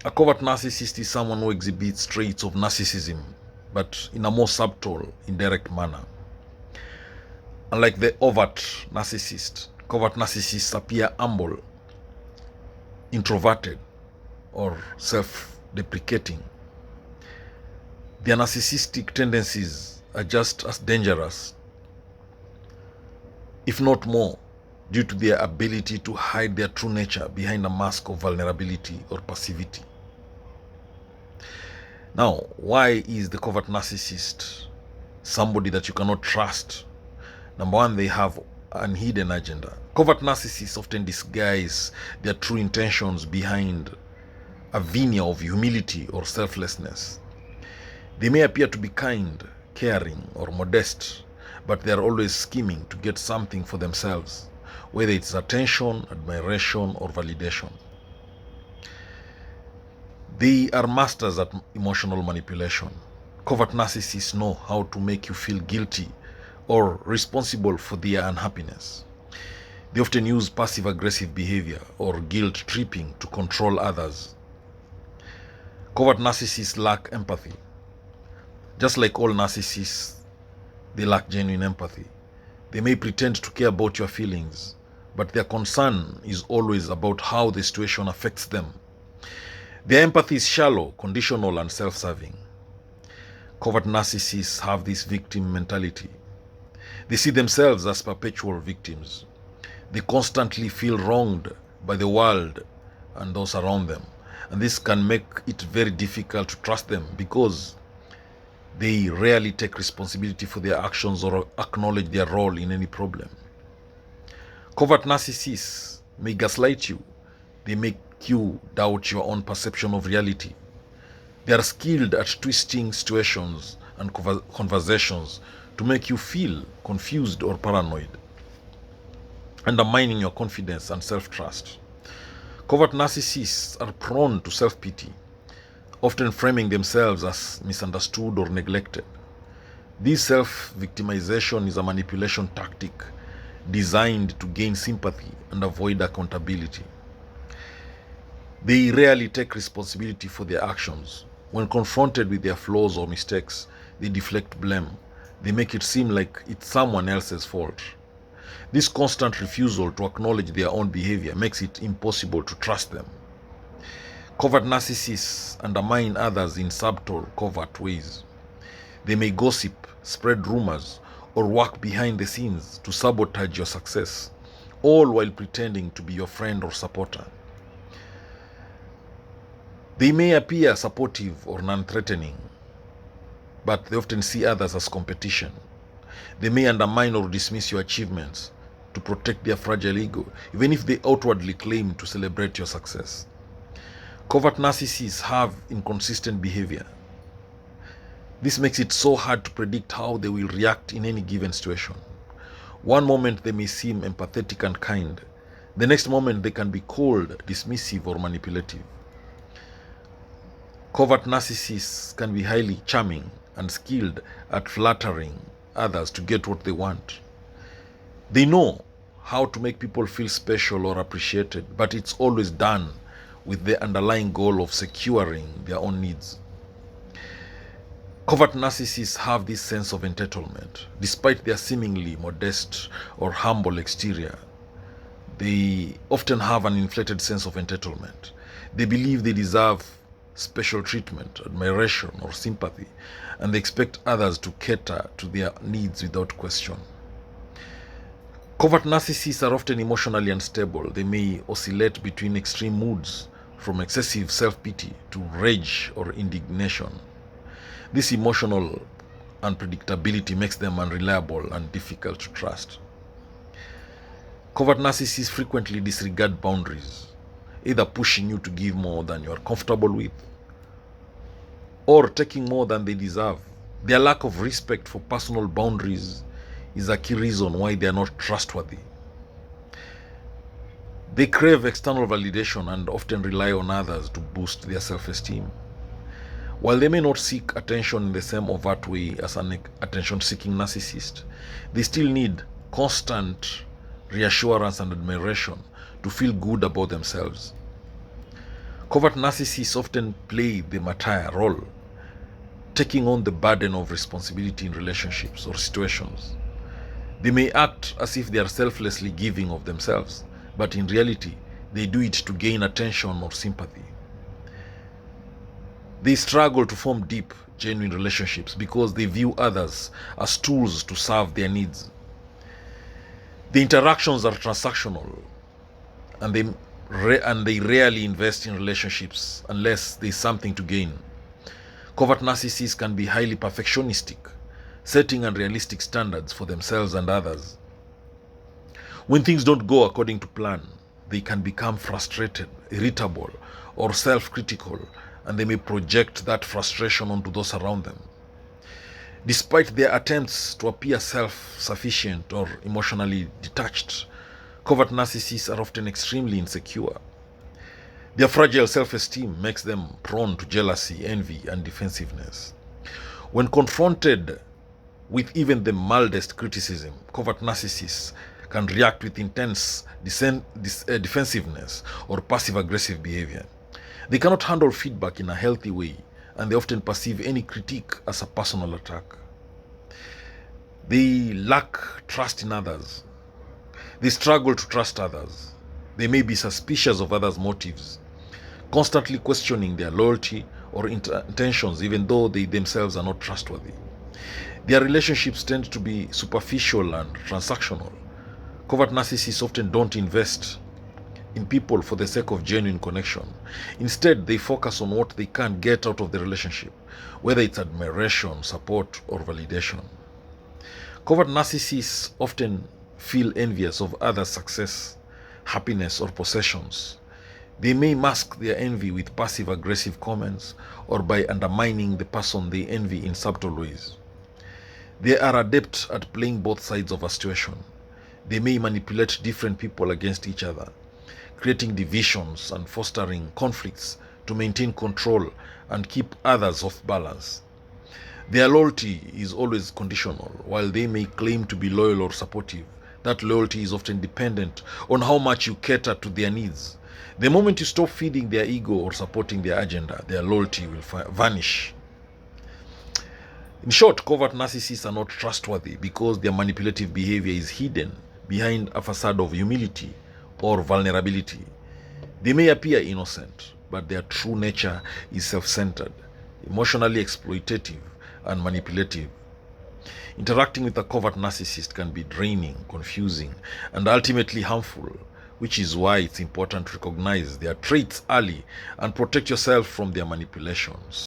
A covert narcissist is someone who exhibits traits of narcissism, but in a more subtle, indirect manner. Unlike the overt narcissist, covert narcissists appear humble, introverted, or self-deprecating. Their narcissistic tendencies are just as dangerous, if not more, due to their ability to hide their true nature behind a mask of vulnerability or passivity. Now, why is the covert narcissist somebody that you cannot trust? Number one, they have an hidden agenda. Covert narcissists often disguise their true intentions behind a veneer of humility or selflessness. They may appear to be kind, caring, or modest, but they are always scheming to get something for themselves, whether it's attention, admiration, or validation. They are masters at emotional manipulation. Covert narcissists know how to make you feel guilty or responsible for their unhappiness. They often use passive-aggressive behavior or guilt-tripping to control others. Covert narcissists lack empathy. Just like all narcissists, they lack genuine empathy. They may pretend to care about your feelings, but their concern is always about how the situation affects them. Their empathy is shallow, conditional, and self-serving. Covert narcissists have this victim mentality. They see themselves as perpetual victims. They constantly feel wronged by the world and those around them. And this can make it very difficult to trust them because they rarely take responsibility for their actions or acknowledge their role in any problem. Covert narcissists may gaslight you. They make you doubt your own perception of reality. They are skilled at twisting situations and conversations to make you feel confused or paranoid, undermining your confidence and self-trust. Covert narcissists are prone to self-pity, often framing themselves as misunderstood or neglected. This self-victimization is a manipulation tactic designed to gain sympathy and avoid accountability. They rarely take responsibility for their actions. When confronted with their flaws or mistakes, they deflect blame. They make it seem like it's someone else's fault. This constant refusal to acknowledge their own behavior makes it impossible to trust them. Covert narcissists undermine others in subtle, covert ways. They may gossip, spread rumors, or work behind the scenes to sabotage your success, all while pretending to be your friend or supporter. They may appear supportive or non-threatening, but they often see others as competition. They may undermine or dismiss your achievements to protect their fragile ego, even if they outwardly claim to celebrate your success. Covert narcissists have inconsistent behavior. This makes it so hard to predict how they will react in any given situation. One moment they may seem empathetic and kind. The next moment they can be cold, dismissive, or manipulative. Covert narcissists can be highly charming and skilled at flattering others to get what they want. They know how to make people feel special or appreciated, but it's always done with the underlying goal of securing their own needs. Covert narcissists have this sense of entitlement. Despite their seemingly modest or humble exterior, they often have an inflated sense of entitlement. They believe they deserve special treatment, admiration, or sympathy, and they expect others to cater to their needs without question. Covert narcissists are often emotionally unstable. They may oscillate between extreme moods, from excessive self-pity to rage or indignation. This emotional unpredictability makes them unreliable and difficult to trust. Covert narcissists frequently disregard boundaries, either pushing you to give more than you are comfortable with or taking more than they deserve. Their lack of respect for personal boundaries is a key reason why they are not trustworthy. They crave external validation and often rely on others to boost their self-esteem. While they may not seek attention in the same overt way as an attention-seeking narcissist, they still need constant reassurance and admiration to feel good about themselves. Covert narcissists often play the martyr role, taking on the burden of responsibility in relationships or situations. They may act as if they are selflessly giving of themselves, but in reality, they do it to gain attention or sympathy. They struggle to form deep, genuine relationships because they view others as tools to serve their needs. The interactions are transactional, and they rarely invest in relationships unless there is something to gain. Covert narcissists can be highly perfectionistic, setting unrealistic standards for themselves and others. When things don't go according to plan, they can become frustrated, irritable, or self-critical, and they may project that frustration onto those around them. Despite their attempts to appear self-sufficient or emotionally detached, covert narcissists are often extremely insecure. Their fragile self-esteem makes them prone to jealousy, envy, and defensiveness. When confronted with even the mildest criticism, covert narcissists can react with intense defensiveness or passive-aggressive behavior. They cannot handle feedback in a healthy way, and they often perceive any critique as a personal attack. They lack trust in others. They struggle to trust others. They may be suspicious of others' motives, constantly questioning their loyalty or intentions even though they themselves are not trustworthy. Their relationships tend to be superficial and transactional. Covert narcissists often don't invest in people for the sake of genuine connection. Instead, they focus on what they can get out of the relationship, whether it's admiration, support, or validation. Covert narcissists often feel envious of others' success, happiness, or possessions. They may mask their envy with passive-aggressive comments or by undermining the person they envy in subtle ways. They are adept at playing both sides of a situation. They may manipulate different people against each other, creating divisions and fostering conflicts to maintain control and keep others off balance. Their loyalty is always conditional. While they may claim to be loyal or supportive, that loyalty is often dependent on how much you cater to their needs. The moment you stop feeding their ego or supporting their agenda, their loyalty will vanish. In short, covert narcissists are not trustworthy because their manipulative behavior is hidden behind a facade of humility or vulnerability. They may appear innocent, but their true nature is self-centered, emotionally exploitative, and manipulative. Interacting with a covert narcissist can be draining, confusing, and ultimately harmful, which is why it's important to recognize their traits early and protect yourself from their manipulations.